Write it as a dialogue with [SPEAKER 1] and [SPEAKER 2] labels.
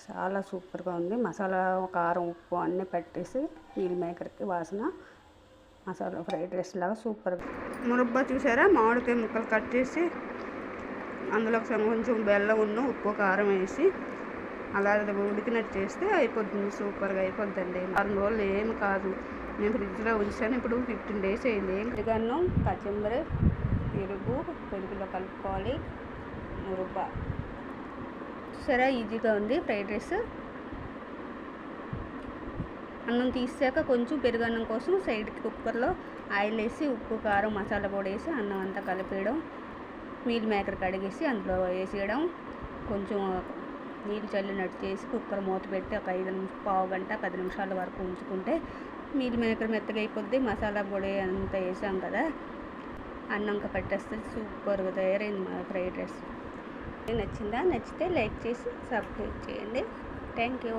[SPEAKER 1] చాలా సూపర్గా ఉంది. మసాలా కారం ఉప్పు అన్నీ పట్టేసి మీల్ మేకర్కి వాసన మసాలా ఫ్రైడ్ రైస్ లాగా సూపర్గా. మురబ్బా చూసారా, మామిడికాయ ముక్కలు కట్ చేసి అందులో కొంచెం బెల్లం ఉప్పు కారం వేసి అలా ఉడికినట్టు చేస్తే అయిపోతుంది. సూపర్గా అయిపోద్దండి. 4 రోజులు ఏమి కాదు. నేను ఫ్రిడ్జ్లో ఉంచాను, ఇప్పుడు 15 days అయింది. పెరుగన్నం, కచంబరి, పెరుగులో కలుపుకోవాలి. మురబ్బా సరే ఈజీగా ఉంది ఫ్రైడ్ రైస్. అన్నం తీసాక కొంచెం పెరుగన్నం కోసం సైడ్కి కుక్కర్లో ఆయిల్ వేసి ఉప్పు కారం మసాలా కూడా వేసి అన్నం అంతా కలిపేయడం. మీల్ మేకర్ కడిగేసి అందులో వేసేయడం. కొంచెం నీళ్ళు చల్లినట్టు చేసి కుక్కర్ మూత పెట్టి ఒక 10 నిమిషాల వరకు ఉంచుకుంటే మీల్ మేకర్ మెత్తగా అయిపోద్ది. మసాలా పొడి అంతా వేసాం కదా, అన్నంక పట్టేస్తే సూపర్గా తయారైంది మా ఫ్రైడ్ రైస్. నచ్చిందా? నచ్చితే లైక్ చేసి సబ్స్క్రైబ్ చేయండి. Thank you.